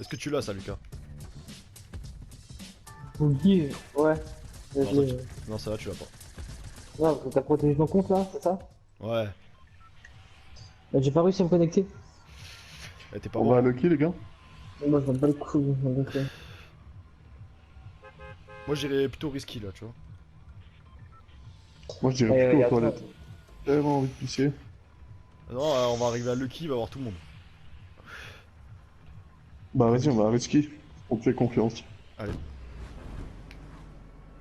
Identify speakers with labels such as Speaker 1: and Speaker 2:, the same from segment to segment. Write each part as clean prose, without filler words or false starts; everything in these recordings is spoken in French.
Speaker 1: Est-ce que tu l'as ça, Lucas?
Speaker 2: Boogie, ouais.
Speaker 1: Non,
Speaker 2: Je
Speaker 1: ça,
Speaker 2: l'ai,
Speaker 1: non, ça va, tu l'as pas.
Speaker 2: Non, parce que t'as protégé ton compte là, c'est ça?
Speaker 1: Ouais.
Speaker 2: Bah, j'ai pas réussi à me connecter.
Speaker 1: Eh, t'es pas
Speaker 3: On va à
Speaker 1: mort, hein.
Speaker 3: Lucky, les gars?
Speaker 2: Moi, je m'en bats le cou, je m'en bats le cou.
Speaker 1: Moi, j'irais plutôt risky là, tu vois.
Speaker 3: Moi, je dirais
Speaker 2: Et
Speaker 3: plutôt aux
Speaker 2: attends,
Speaker 3: toilettes. J'ai tellement envie de pisser.
Speaker 1: Non, on va arriver à Lucky, il va y avoir tout le monde.
Speaker 3: Bah, vas-y, on va à Risky. On te fait confiance.
Speaker 1: Allez.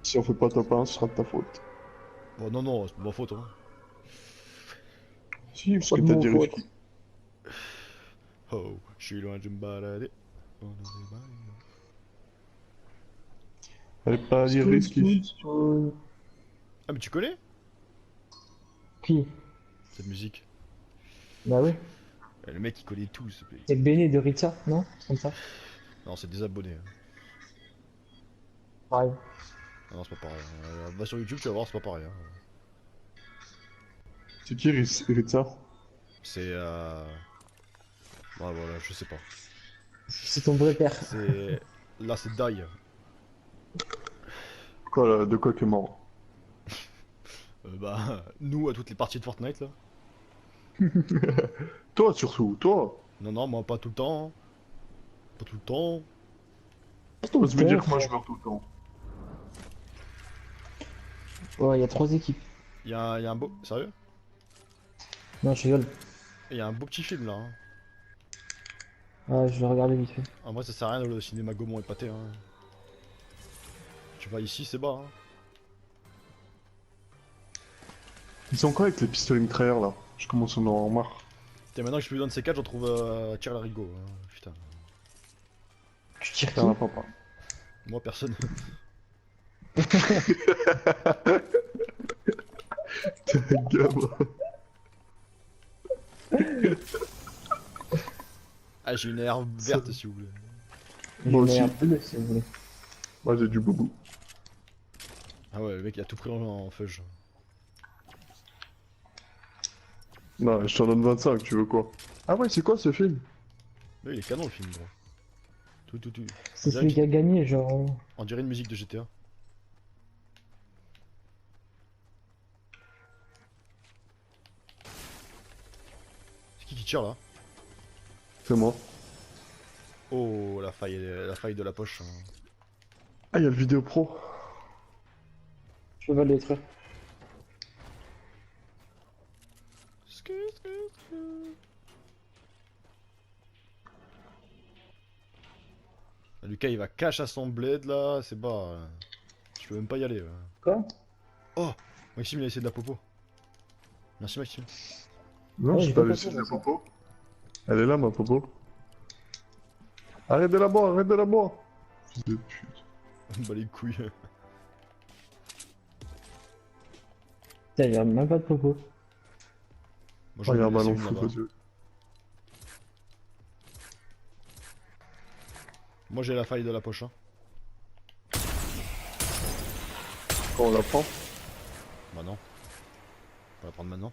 Speaker 3: Si on fait pas top 1, ce sera de ta faute.
Speaker 1: Bon, non, non, c'est pas ma faute, hein.
Speaker 3: Si, parce
Speaker 2: pas
Speaker 3: que
Speaker 2: de
Speaker 3: t'as
Speaker 2: mon
Speaker 3: dit
Speaker 2: faute.
Speaker 3: Risky.
Speaker 1: Oh, je suis loin de me balader.
Speaker 3: Fallait pas dire
Speaker 2: Spoon, spoon,
Speaker 3: Risky.
Speaker 2: spoon.
Speaker 1: Ah, mais tu connais
Speaker 2: Qui?
Speaker 1: cette musique?
Speaker 2: Bah oui.
Speaker 1: Le mec, il connaît tout.
Speaker 2: C'est Béné de Ritza, non? C'est comme ça.
Speaker 1: Non, c'est des abonnés, hein.
Speaker 2: Pareil.
Speaker 1: Ah non, c'est pas pareil, hein. Va sur YouTube, tu vas voir, c'est pas pareil, hein.
Speaker 3: C'est qui Ritza?
Speaker 1: C'est ouais, voilà, je sais pas.
Speaker 2: C'est ton vrai père.
Speaker 1: C'est. Là, c'est Die.
Speaker 3: Quoi, là, de quoi que mort?
Speaker 1: Bah, nous, à toutes les parties de Fortnite, là.
Speaker 3: Toi, surtout, toi.
Speaker 1: Non, non, moi, pas tout le temps, hein. Pas tout le temps.
Speaker 2: Tout le
Speaker 3: Ose me dire
Speaker 2: temps,
Speaker 3: que moi, je
Speaker 2: frère.
Speaker 3: meurs tout le temps.
Speaker 2: Ouais, y a 3 équipes.
Speaker 1: Y a un beau. Sérieux?
Speaker 2: Non, je rigole.
Speaker 1: Y a un beau petit film, là, hein.
Speaker 2: Ouais, je vais regarder vite fait.
Speaker 1: En vrai, ça sert à rien, le cinéma Gaumont est pâté, hein. Tu vas ici, c'est bas, hein.
Speaker 3: Ils sont quoi avec les pistolets mitrailleurs, là? Je commence à en avoir marre.
Speaker 1: Putain, maintenant que je suis dans de ces 4, j'en trouve tire larigot, hein. Putain.
Speaker 2: Tu tires qui?
Speaker 3: Putain, papa.
Speaker 1: Moi, personne.
Speaker 3: T'es un gamin.
Speaker 1: Ah, j'ai une herbe verte, si vous voulez.
Speaker 3: Moi
Speaker 2: J'ai
Speaker 3: aussi.
Speaker 2: un bleu si vous voulez.
Speaker 3: Moi, j'ai du boubou.
Speaker 1: Ah ouais, le mec, il a tout pris en fudge.
Speaker 3: Non, je t'en donne 25, tu veux quoi? Ah ouais, c'est quoi ce film?
Speaker 1: Mais il est canon, le film, gros. Tout.
Speaker 2: C'est celui qui a gagné, genre.
Speaker 1: On dirait une musique de GTA. C'est qui tire, là?
Speaker 3: C'est moi.
Speaker 1: Oh, la faille de la poche, hein.
Speaker 3: Ah, il y a le vidéo pro.
Speaker 2: Je vais le détruire.
Speaker 1: Lucas, il va cache à son bled, là, c'est bas. Je peux même pas y aller.
Speaker 2: Quoi?
Speaker 1: Oh, Maxime, il a essayé de la popo. Merci, Maxime.
Speaker 3: Non,
Speaker 2: Ouais,
Speaker 3: j'ai
Speaker 2: j'ai
Speaker 3: pas
Speaker 2: pas
Speaker 3: laissé
Speaker 2: compris,
Speaker 3: de la
Speaker 2: ça.
Speaker 3: popo. Elle est là, ma popo. Arrête de la boire, arrête de la boire. Fils de pute.
Speaker 1: On bat les couilles.
Speaker 2: Putain, il y a même pas de popo.
Speaker 1: Moi,
Speaker 3: Oh, il y a un
Speaker 1: ai laissé
Speaker 3: ballon
Speaker 1: une
Speaker 3: fou,
Speaker 1: là-bas.
Speaker 3: vas-y.
Speaker 1: Moi, j'ai la faille de la poche, hein.
Speaker 3: Quand on la prend.
Speaker 1: Bah non. On va la prendre maintenant.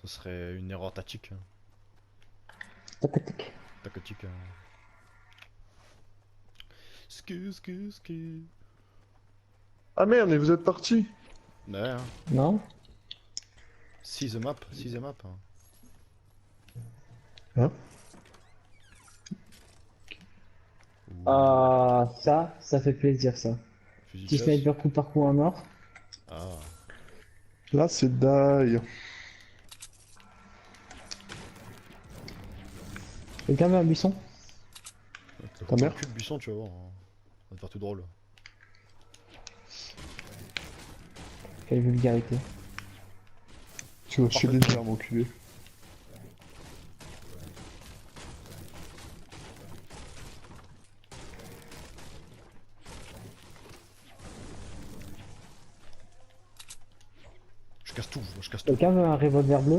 Speaker 1: Ce serait une erreur tactique, hein.
Speaker 2: Tac, tac, tac.
Speaker 1: Tactique, hein. Sku.
Speaker 3: Ah merde, mais vous êtes partis.
Speaker 1: Ouais, hein.
Speaker 2: Non?
Speaker 1: See the map, see the map, hein.
Speaker 3: Hein?
Speaker 2: Ah, ça fait plaisir, ça.
Speaker 1: Fusil de
Speaker 2: Petit
Speaker 1: chasse.
Speaker 2: sniper coup par coup en mort.
Speaker 1: Ah.
Speaker 3: Là, c'est die.
Speaker 2: Quelqu'un veut un buisson?
Speaker 3: Ta mère?
Speaker 1: Le cul de buisson, tu vas voir, hein. Ça va te faire tout drôle.
Speaker 2: Quelle vulgarité.
Speaker 3: Tu vas chier les armes, enculé.
Speaker 1: Je casse tout, moi, je casse tout.
Speaker 2: Quelqu'un veut un revolver bleu?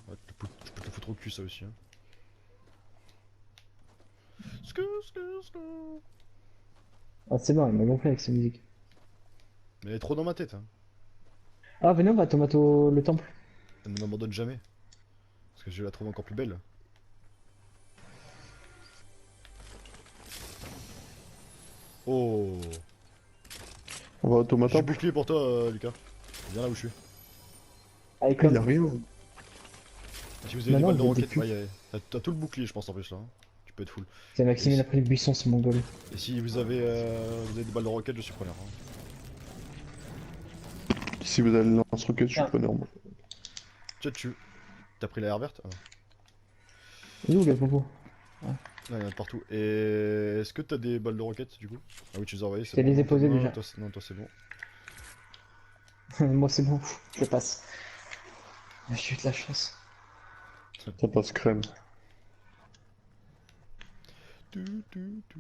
Speaker 1: Ouais, je peux te le foutre au cul, ça aussi, hein. Sku.
Speaker 2: Ah, c'est bon, il m'a gonflé avec sa musique.
Speaker 1: Mais elle est trop dans ma tête, hein.
Speaker 2: Ah, venez, on va tomato le temple.
Speaker 1: Elle ne m'abandonne jamais. Parce que je la trouve encore plus belle. Oh.
Speaker 3: On va
Speaker 1: J'ai
Speaker 3: automata.
Speaker 1: bouclier pour toi, Lucas. Viens là où je suis.
Speaker 2: Allez,
Speaker 3: Il
Speaker 2: comme.
Speaker 3: a rien.
Speaker 1: Si vous avez
Speaker 2: Non,
Speaker 1: des
Speaker 2: non,
Speaker 1: balles de
Speaker 2: vous êtes
Speaker 1: roquette,
Speaker 2: plus.
Speaker 1: ouais, t'as tout le bouclier, je pense, en plus là. Hein. Tu peux être full.
Speaker 2: C'est
Speaker 1: Et
Speaker 2: Maxime, il
Speaker 1: si,
Speaker 2: a pris le buisson, c'est mongol.
Speaker 1: et si vous avez des balles de roquette, je suis preneur. Hein.
Speaker 3: Si vous avez le lance-roquette, je suis
Speaker 2: Tiens.
Speaker 3: preneur. Moi.
Speaker 1: T'as pris la air verte? Ah,
Speaker 2: Il est où le popo?
Speaker 1: non, il y en a de partout. Et est-ce que t'as des balles de roquette du coup? Ah oui, tu les as envoyées,
Speaker 2: Je
Speaker 1: c'est
Speaker 2: t'ai
Speaker 1: bon.
Speaker 2: les ai
Speaker 1: Non,
Speaker 2: posés
Speaker 1: non,
Speaker 2: déjà.
Speaker 1: toi, non, toi c'est bon.
Speaker 2: Moi, c'est bon, je passe. J'ai eu de la chance.
Speaker 3: Ça passe crème.
Speaker 1: Tu, tu, tu.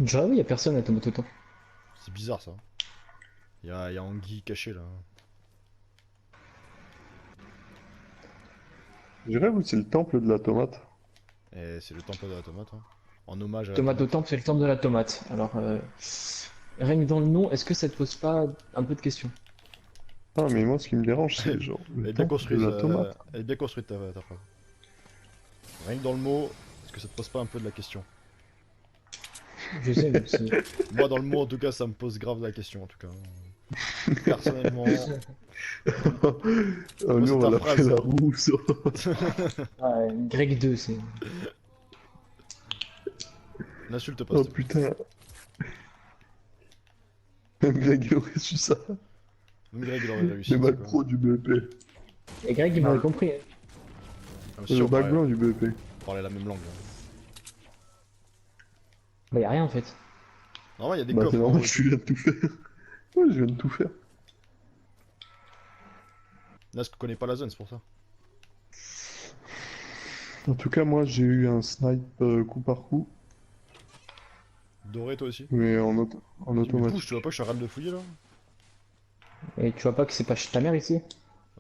Speaker 2: J'avoue, il y a personne à Tomototo.
Speaker 1: C'est bizarre ça. Il y a Anguille caché là.
Speaker 3: Je dirais, oui, c'est le temple de la tomate.
Speaker 1: Et c'est le temple de la tomate. Hein. En hommage à la
Speaker 2: Tomate au
Speaker 1: tomate.
Speaker 2: temple, c'est le temple de la tomate. Alors, rien que dans le nom, est-ce que ça te pose pas un peu de questions?
Speaker 3: Ah, mais moi, ce qui me dérange, c'est genre
Speaker 1: Elle
Speaker 3: le
Speaker 1: est bien
Speaker 3: temple de
Speaker 1: construite,
Speaker 3: la tomate.
Speaker 1: elle est bien construite ta phrase. Rien que dans le mot, est-ce que ça te pose pas un peu de la question?
Speaker 2: Je sais, mais c'est.
Speaker 1: Moi dans le mot en tout cas ça me pose grave la question en tout cas. Personnellement,
Speaker 3: Ah,
Speaker 1: moi
Speaker 3: lui,
Speaker 1: c'est
Speaker 3: on va
Speaker 1: ta
Speaker 3: l'appeler
Speaker 1: phrase.
Speaker 3: la rousse.
Speaker 2: Ouais, Greg 2, c'est.
Speaker 1: N'insulte pas
Speaker 3: Oh
Speaker 1: s'il te plaît.
Speaker 3: putain. Même Greg, il aurait su ça.
Speaker 1: Même Greg il aurait réussi,
Speaker 3: Le
Speaker 1: tu sais
Speaker 3: bac
Speaker 1: quoi.
Speaker 3: pro du BEP.
Speaker 2: Et Greg, il m'aurait compris. Hein.
Speaker 1: Ah, si
Speaker 3: Le
Speaker 1: on
Speaker 3: bac
Speaker 1: parlait,
Speaker 3: blanc du BEP.
Speaker 1: on parlait la même langue. Hein.
Speaker 2: Bah, y a rien en fait.
Speaker 1: Normalement il y a des
Speaker 3: Bah, c'est
Speaker 1: coffres en
Speaker 3: normal,
Speaker 1: haut et
Speaker 3: je
Speaker 1: tout.
Speaker 3: viens de tout faire. Ouais, je viens de tout faire.
Speaker 1: Là je connais pas la zone c'est pour ça.
Speaker 3: En tout cas, moi, j'ai eu un snipe coup par coup,
Speaker 1: Doré toi aussi.
Speaker 3: mais en
Speaker 1: Mais
Speaker 3: automatique.
Speaker 1: bouge, tu vois pas que je suis en train de fouiller là?
Speaker 2: Et tu vois pas que c'est pas chez ta mère ici?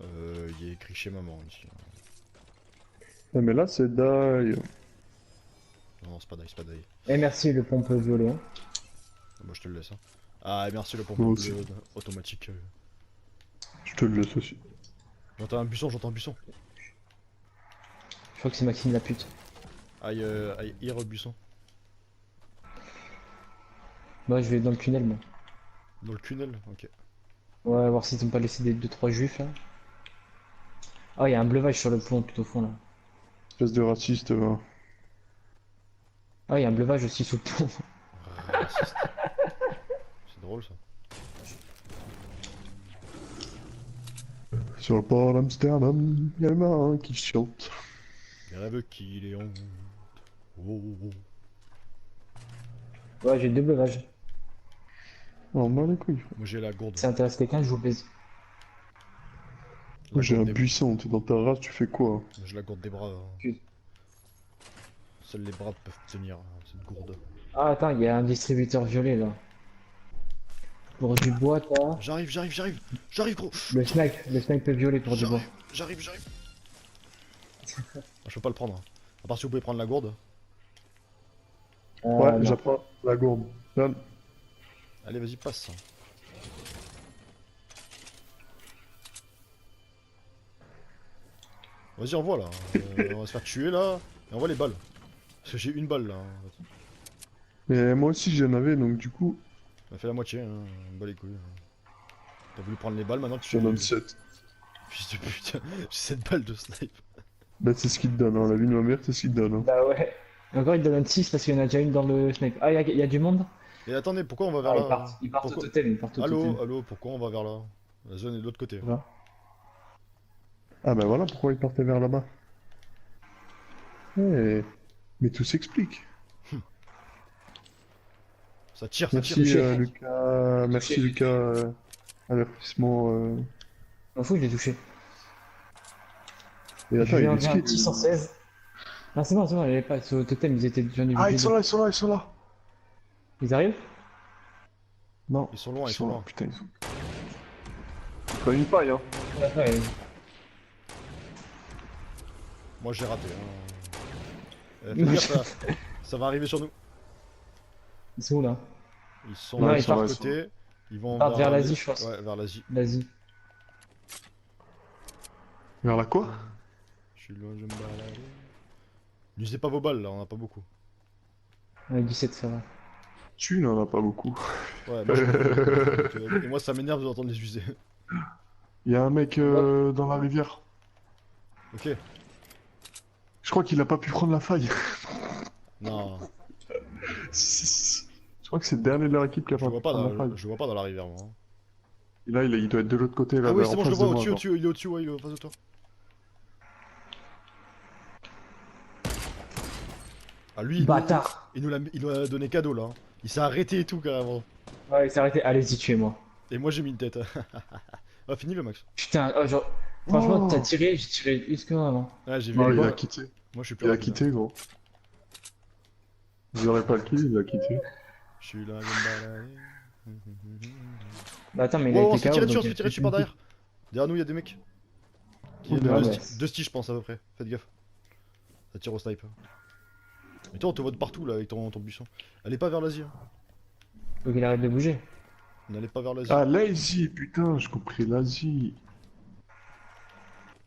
Speaker 1: Il y a écrit chez maman ici.
Speaker 3: Ah, mais là, c'est die.
Speaker 1: Non c'est pas d'ail, c'est pas d'ail.
Speaker 2: Et merci le pompe violet. Hein.
Speaker 1: Moi je te le laisse. Hein. Ah et merci le pompe
Speaker 3: Moi
Speaker 1: bleu
Speaker 3: aussi.
Speaker 1: automatique.
Speaker 3: Je te le laisse aussi.
Speaker 1: J'entends un buisson, j'entends un buisson.
Speaker 2: Je crois que c'est Maxime la pute.
Speaker 1: Aïe, aïe, ir buisson.
Speaker 2: Moi, je vais dans le tunnel, moi.
Speaker 1: Dans le tunnel, ok.
Speaker 2: Ouais, voir s'ils ont pas laissé des 2-3 juifs là. Ah, il y a un bleuvage sur le pont tout au fond là.
Speaker 3: Espèce de raciste, va.
Speaker 2: Ah, il y a un bleuvage aussi sous le pont.
Speaker 1: Raciste. C'est drôle ça.
Speaker 3: Sur le port d'Amsterdam, il y a le marin qui chante.
Speaker 1: Les rêves qu'il est honte. Oh, oh, oh.
Speaker 2: Ouais, j'ai deux breuvages.
Speaker 3: Oh, mal les couilles.
Speaker 1: Moi j'ai la gourde.
Speaker 2: Ça intéresse quelqu'un, je vous baise.
Speaker 1: La
Speaker 3: Moi, j'ai
Speaker 1: gourde
Speaker 3: un
Speaker 1: des...
Speaker 3: buisson, t'es dans ta race, tu fais quoi?
Speaker 1: J'ai la gourde des bras. Hein.
Speaker 2: Tu-
Speaker 1: Seuls les bras peuvent tenir cette gourde.
Speaker 2: Ah, attends, il y a un distributeur violet là. Pour du bois, t'as.
Speaker 1: J'arrive, j'arrive, j'arrive. J'arrive gros.
Speaker 2: Le snipe violet pour du bois.
Speaker 1: J'arrive, j'arrive. Ah, je peux pas le prendre. Hein. À part si vous pouvez prendre la gourde.
Speaker 3: Ouais,
Speaker 2: Non.
Speaker 3: j'apprends la gourde. Là,
Speaker 1: Allez, vas-y, passe. Vas-y, envoie là. On va se faire tuer là. Et envoie les balles. Parce que j'ai une balle là. En fait.
Speaker 3: mais moi aussi, j'en avais, donc du coup,
Speaker 1: On a fait la moitié. Hein. Bat les couilles. Hein. T'as voulu prendre les balles, maintenant tu
Speaker 3: j'en donne 7.
Speaker 1: Fils de putain, j'ai 7 balles de snipe.
Speaker 3: Bah, c'est ce qu'il te donne, hein. La vie de ma mère, c'est ce qu'il te donne. Hein.
Speaker 2: Bah ouais. Et encore, il te donne 6 parce qu'il y en a déjà une dans le snipe. Ah, il y a du monde?
Speaker 1: Et attendez, pourquoi on va vers
Speaker 2: Ah,
Speaker 1: là?
Speaker 2: ils partent au
Speaker 1: Pourquoi-
Speaker 2: totem, ils partent au
Speaker 1: Allô,
Speaker 2: totem.
Speaker 1: allô, pourquoi on va vers là? La zone est de l'autre côté.
Speaker 2: Tu vois.
Speaker 3: Ah, bah voilà pourquoi il partait vers là-bas. Eh, mais tout s'explique.
Speaker 1: Ça tire, ça tire.
Speaker 3: Merci
Speaker 2: touché.
Speaker 3: Lucas, merci
Speaker 2: Touché.
Speaker 3: Lucas, avertissement.
Speaker 2: M'en fous, je l'ai touché.
Speaker 3: Et
Speaker 2: Je
Speaker 3: attends,
Speaker 2: lui ai
Speaker 3: il est
Speaker 2: enlevé un
Speaker 3: ski.
Speaker 2: petit 116. Non, c'est bon, elle est pas sur le totem, ils étaient déjà
Speaker 3: Ah,
Speaker 2: divisés.
Speaker 3: ils sont là, ils sont là, ils sont là.
Speaker 2: Ils arrivent?
Speaker 3: Non,
Speaker 1: Ils sont loin, ils sont loin.
Speaker 3: Putain, ils sont. Ils prennent une paille, hein.
Speaker 2: Ouais,
Speaker 1: Moi j'ai raté. Hein. Fais gaffe, ça va arriver sur nous.
Speaker 2: ils sont où là?
Speaker 1: Ils sont
Speaker 2: Non,
Speaker 1: là,
Speaker 2: ils
Speaker 1: ils sont à
Speaker 3: partent-
Speaker 1: côté. Ils vont
Speaker 2: Ils partent vers l'Asie, je pense.
Speaker 1: Ouais, vers l'Asie.
Speaker 2: Vas-y.
Speaker 3: Vers la quoi?
Speaker 1: Je suis loin, je me balade. N'usez pas vos balles là, on en a pas beaucoup.
Speaker 2: 17, ça va.
Speaker 3: Tu n'en as pas beaucoup.
Speaker 1: Ouais, moi je et moi ça m'énerve d'entendre les user.
Speaker 3: Il y a un mec dans la rivière.
Speaker 1: Ok.
Speaker 3: Je crois qu'il a pas pu prendre la faille.
Speaker 1: Non,
Speaker 3: Je crois que c'est le dernier de leur équipe qui a
Speaker 1: je
Speaker 3: pas
Speaker 1: le vois
Speaker 3: pu
Speaker 1: pas
Speaker 3: prendre la faille.
Speaker 1: je le vois pas dans la rivière moi.
Speaker 3: Et là, il doit être de l'autre côté, là,
Speaker 1: Ah oui,
Speaker 3: vers
Speaker 1: c'est
Speaker 3: en
Speaker 1: bon, je le
Speaker 3: face
Speaker 1: vois
Speaker 3: de moi,
Speaker 1: au-dessus,
Speaker 3: genre.
Speaker 1: au-dessus, il est au-dessus, ouais, il est en face de toi. Ah lui,
Speaker 2: Bâtard.
Speaker 1: il nous l'a donné cadeau là. Hein. Il s'est arrêté et tout carrément.
Speaker 2: Ouais, il s'est arrêté. Allez-y, tuez-moi.
Speaker 1: Et moi j'ai mis une tête. Ah fini le max.
Speaker 2: Putain, oh, genre... Franchement, t'as
Speaker 3: Oh
Speaker 2: tiré, j'ai tiré plus que avant.
Speaker 1: Ouais j'ai vu.
Speaker 3: Non,
Speaker 2: Mais
Speaker 3: il
Speaker 2: bon.
Speaker 3: a quitté.
Speaker 1: Moi je suis plus
Speaker 3: Il a
Speaker 1: rapide. Hein.
Speaker 3: quitté, gros. Vous aurez pas le kill, il a quitté.
Speaker 1: Je suis là, je me balade.
Speaker 2: Bah attends, mais il a
Speaker 1: Wow, on
Speaker 2: été
Speaker 1: se fait
Speaker 2: KO.
Speaker 1: tirer dessus, on
Speaker 2: donc
Speaker 1: se
Speaker 2: il
Speaker 1: fait
Speaker 2: a
Speaker 1: tirer dessus par derrière. Derrière nous, il y a des mecs. Il y a
Speaker 3: Oula,
Speaker 1: deux,
Speaker 2: ouais.
Speaker 1: deux stis, je pense, à peu près. Faites gaffe. Ça tire au snipe. Mais toi, on te voit de partout là avec ton buisson. Allez pas vers l'Asie. Hein.
Speaker 2: Faut qu'il arrête de bouger.
Speaker 1: N'allez pas vers l'Asie.
Speaker 3: Ah, l'Asie, putain, j'ai compris l'Asie.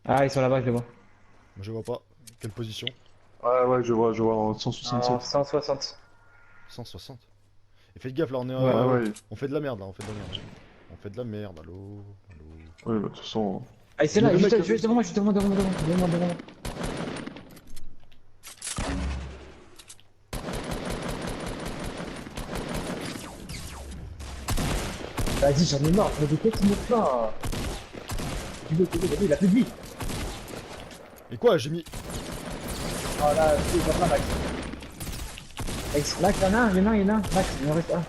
Speaker 2: Ah, ils sont là-bas, je les vois.
Speaker 1: Moi, je vois pas. Quelle position?
Speaker 3: Ouais, je vois, en
Speaker 2: Ah,
Speaker 3: 167.
Speaker 2: 160.
Speaker 1: 160. Et faites gaffe, là, on est.
Speaker 2: Ouais.
Speaker 3: Ouais.
Speaker 1: On fait de la merde là, on fait de la merde. On fait de la merde, allô. Allô.
Speaker 3: Ouais, bah, de toute façon.
Speaker 2: Ah, c'est
Speaker 3: Il y a
Speaker 2: là,
Speaker 3: des mecs,
Speaker 2: juste devant moi, juste devant moi, devant moi. Vas-y, j'en ai marre, mais de quoi tu me fais là? Il a plus de vie.
Speaker 1: Et quoi, j'ai mis.
Speaker 2: Oh là, c'est pas Max. Max, il y en a un, Max, il en reste un.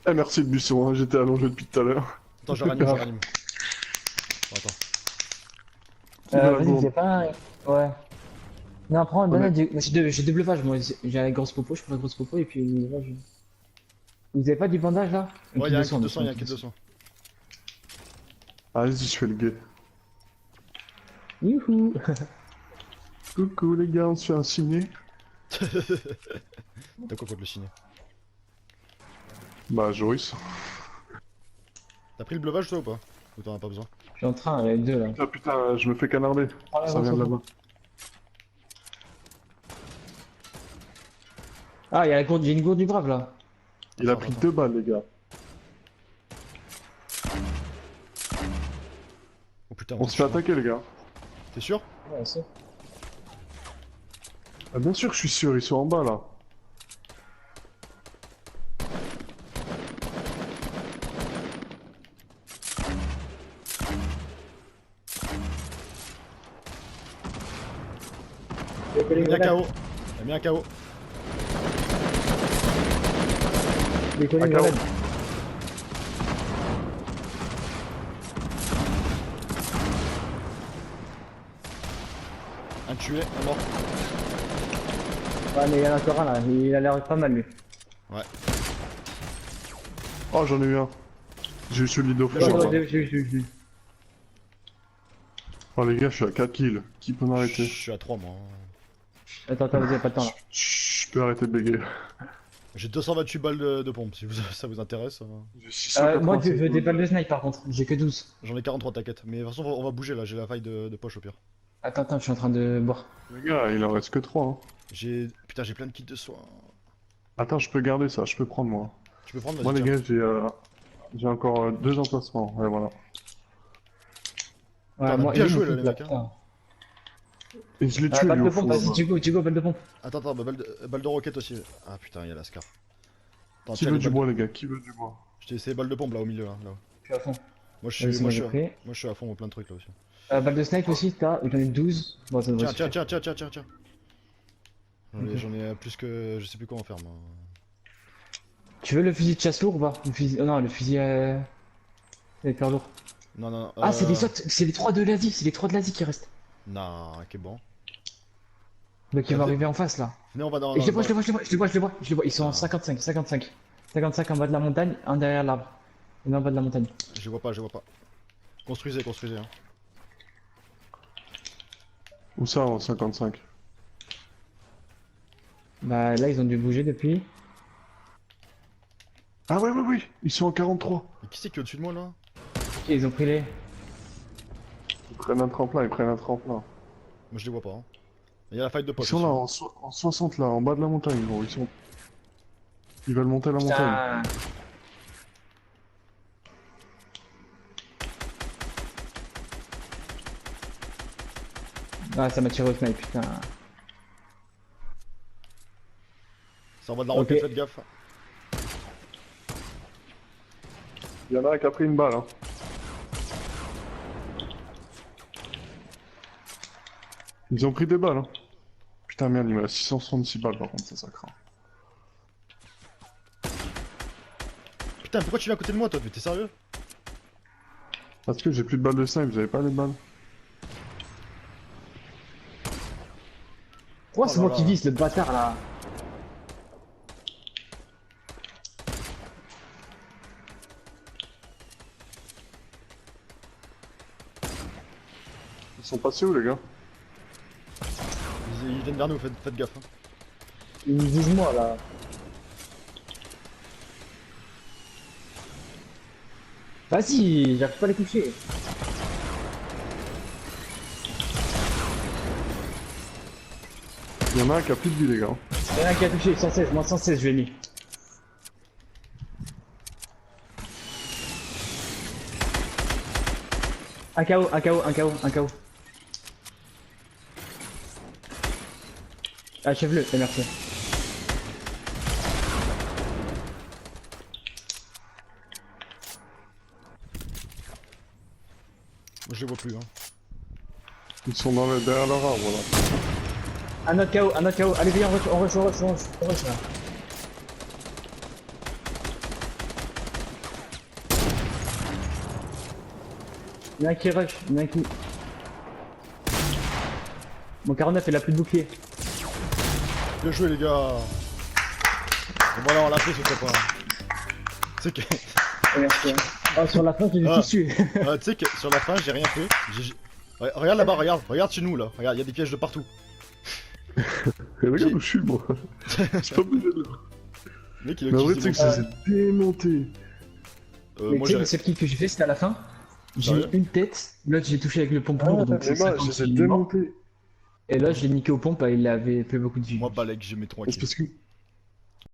Speaker 3: Eh, merci le buisson, hein, j'étais allongé depuis tout à l'heure.
Speaker 1: Attends, je ranime, je ranime. Bon, attends.
Speaker 3: Qui veut la
Speaker 2: Vas-y,
Speaker 3: gourde
Speaker 2: j'ai pas un... Ouais. Non, prends une
Speaker 3: Ouais,
Speaker 2: banane, j'ai deux bleuvages, moi, j'ai la grosse popo, je prends la grosse popo, et puis là, je... Vous avez pas du bandage, là?
Speaker 1: Ouais, y'a un kit
Speaker 2: kit
Speaker 1: 200, y'a un kit 200.
Speaker 3: Allez-y, je fais le gay.
Speaker 2: Youhou.
Speaker 3: Coucou les gars, on se fait un ciné.
Speaker 1: T'as quoi contre le ciné?
Speaker 3: Bah, Joris.
Speaker 1: T'as pris le bleuvage toi ou pas? Ou t'en as pas besoin?
Speaker 2: Je suis en train, avec deux, là.
Speaker 3: Putain, je me fais canarder.
Speaker 2: Ah,
Speaker 3: Ça vient de là-bas.
Speaker 2: Ah, il y a j'ai une gourde du brave, là.
Speaker 3: Il a
Speaker 1: Attends,
Speaker 3: pris
Speaker 1: attends.
Speaker 3: 2 balles, les gars.
Speaker 1: Oh putain,
Speaker 3: On se fait attaquer, les gars.
Speaker 1: T'es sûr?
Speaker 2: Ouais, c'est...
Speaker 3: Ah, bien sûr que je suis sûr, ils sont en bas, là.
Speaker 1: Il a mis un KO. Il a mis un KO.
Speaker 2: Les collègues,
Speaker 3: Ah,
Speaker 2: voilà.
Speaker 1: Un tué, un mort.
Speaker 2: Ouais, mais il y en a encore un, là. Il a l'air pas mal, lui.
Speaker 1: Ouais.
Speaker 3: Oh, j'en ai eu un. J'ai eu celui de
Speaker 2: Ouais,
Speaker 3: fleur. là.
Speaker 2: j'ai vu.
Speaker 3: Oh, les gars, je suis à 4 kills. Qui peut
Speaker 1: Je
Speaker 3: m'arrêter?
Speaker 1: suis à 3 moi.
Speaker 2: Attends, vous avez pas le temps, là.
Speaker 3: Je peux arrêter de bégayer.
Speaker 1: J'ai 228 balles de pompe si ça vous intéresse.
Speaker 3: J'ai 687
Speaker 2: Moi, je veux des balles de snipe, par contre. J'ai que 12.
Speaker 1: J'en ai 43 t'inquiète. Mais de toute façon on va bouger là, j'ai la faille de poche au pire.
Speaker 2: Attends, je suis en train de boire.
Speaker 3: Les gars, il en reste que 3. Hein.
Speaker 1: Putain j'ai plein de kits de soins.
Speaker 3: Attends, je peux garder ça, je peux prendre moi.
Speaker 1: Tu peux prendre
Speaker 3: Moi,
Speaker 1: vas-y,
Speaker 3: les
Speaker 1: tiens.
Speaker 3: gars, j'ai encore 2 emplacements. Ouais, voilà.
Speaker 1: Putain, on a bien joué, là, les mecs, hein.
Speaker 2: putain.
Speaker 3: Et je l'ai tué,
Speaker 2: Balle
Speaker 3: lui,
Speaker 2: de
Speaker 3: au fond.
Speaker 2: pompe, vas-y, Hugo, balle de pompe.
Speaker 1: Attends, bah, balle de roquette aussi. Ah putain, il y a la scar. Attends,
Speaker 3: Qui
Speaker 1: tiens,
Speaker 3: veut
Speaker 1: les
Speaker 3: du
Speaker 1: balles-
Speaker 3: bois, les gars? Qui veut du bois?
Speaker 1: Je t'ai essayé balle de pompe là au milieu là.
Speaker 2: Je suis à fond.
Speaker 1: Moi je
Speaker 2: Vas-y,
Speaker 1: suis,
Speaker 2: moi,
Speaker 1: moi, je
Speaker 2: j'ai
Speaker 1: suis,
Speaker 2: pris.
Speaker 1: moi je suis à fond au plein de trucs là aussi.
Speaker 2: Balle de snipe aussi, j'en ai 12. Bon, ça devrait
Speaker 1: Tiens,
Speaker 2: suffire.
Speaker 1: tiens. J'en ai plus que. Je sais plus comment faire moi.
Speaker 2: Tu veux le fusil de chasse lourd ou pas? Le fusil... Oh non, le fusil hyper lourd.
Speaker 1: Non.
Speaker 2: Ah, c'est les autres, c'est les 3 de l'Asie, c'est les 3 de l'Asie qui restent.
Speaker 1: Non, ok bon.
Speaker 2: Donc ils vont arriver en face là.
Speaker 1: Venez, on va dans.
Speaker 2: Et je les vois,
Speaker 1: dans-
Speaker 2: je les vois. Ils sont en
Speaker 1: Ah.
Speaker 2: 55. 55 en bas de la montagne, un derrière l'arbre. Un en bas de la montagne.
Speaker 1: Je vois pas. Construisez. Hein.
Speaker 3: Où ça, en 55?
Speaker 2: Bah là, ils ont dû bouger depuis.
Speaker 3: Ah oui, ils sont en 43.
Speaker 1: Et qui c'est qui est au-dessus de moi là?
Speaker 2: Ok, ils ont pris les.
Speaker 3: Ils prennent un tremplin.
Speaker 1: Moi je les vois pas. Hein. Il y a la fight de
Speaker 3: Ils
Speaker 1: poche.
Speaker 3: sont là,
Speaker 1: aussi.
Speaker 3: en 60 là, en bas de la montagne, gros. Ils sont. Ils veulent monter la montagne.
Speaker 2: Putain. Ah, ça m'a tiré au snipe, putain.
Speaker 1: C'est en bas de la
Speaker 2: Ok.
Speaker 1: roquette, faites gaffe.
Speaker 3: Il y en a un qui a pris une balle, hein. Ils ont pris des balles, hein. Putain, merde, il me reste 666 balles par contre, ça craint.
Speaker 1: Putain, pourquoi tu viens à côté de moi toi? Mais t'es sérieux?
Speaker 3: Parce que j'ai plus de balles de snipe, vous avez pas les balles?
Speaker 2: Pourquoi
Speaker 1: Oh
Speaker 2: c'est
Speaker 1: là
Speaker 2: moi
Speaker 1: là.
Speaker 2: qui vise le bâtard là?
Speaker 3: Ils sont passés où, les gars?
Speaker 1: Ils viennent vers nous, faites gaffe. Hein.
Speaker 2: Ils me visent moi là. Vas-y, j'arrive pas à les toucher.
Speaker 3: Il y en a un qui a plus de vie, les gars.
Speaker 2: Il y en a un qui a touché, 116, moi 116 je l'ai mis. Un KO, un KO, un KO, un KO. Achève-le, et merci.
Speaker 1: Moi je les vois plus. Hein.
Speaker 3: Ils sont derrière leur arbre, là.
Speaker 2: Un autre KO, un autre KO. Allez, viens, on rush là. Il y en a un qui rush, il y en a un qui... Mon 49 il a plus de bouclier.
Speaker 1: Bien joué les gars. Et voilà, on l'a fait ce copain. Tu sais que...
Speaker 2: Merci. Oh, sur la fin, j'ai du
Speaker 1: Ah.
Speaker 2: tissu.
Speaker 1: Tu sais que sur la fin j'ai rien fait. Ouais, regarde là-bas, regarde chez nous là. Regarde, il y a des pièges de partout.
Speaker 3: Et regarde où je suis, moi. C'est pas obligé de là.
Speaker 1: Le mec il a
Speaker 3: Mais en vrai, tu
Speaker 1: utilisé
Speaker 3: sais que
Speaker 1: mon-
Speaker 3: ça s'est démonté.
Speaker 2: Mais
Speaker 1: moi
Speaker 2: tu sais,
Speaker 1: j'ai...
Speaker 2: le seul kill que j'ai fait, c'était à la fin. J'ai mis
Speaker 1: Sérieux
Speaker 2: une tête, l'autre j'ai touché avec le pompe lourd, donc c'est
Speaker 3: Mais moi,
Speaker 2: 50
Speaker 3: je les ai
Speaker 2: il est mort.
Speaker 3: démontés.
Speaker 2: Et là, je l'ai niqué aux pompes, il avait plus beaucoup de vie.
Speaker 1: Moi balèque, j'ai mes 3
Speaker 3: Mais c'est
Speaker 1: kills.
Speaker 3: parce que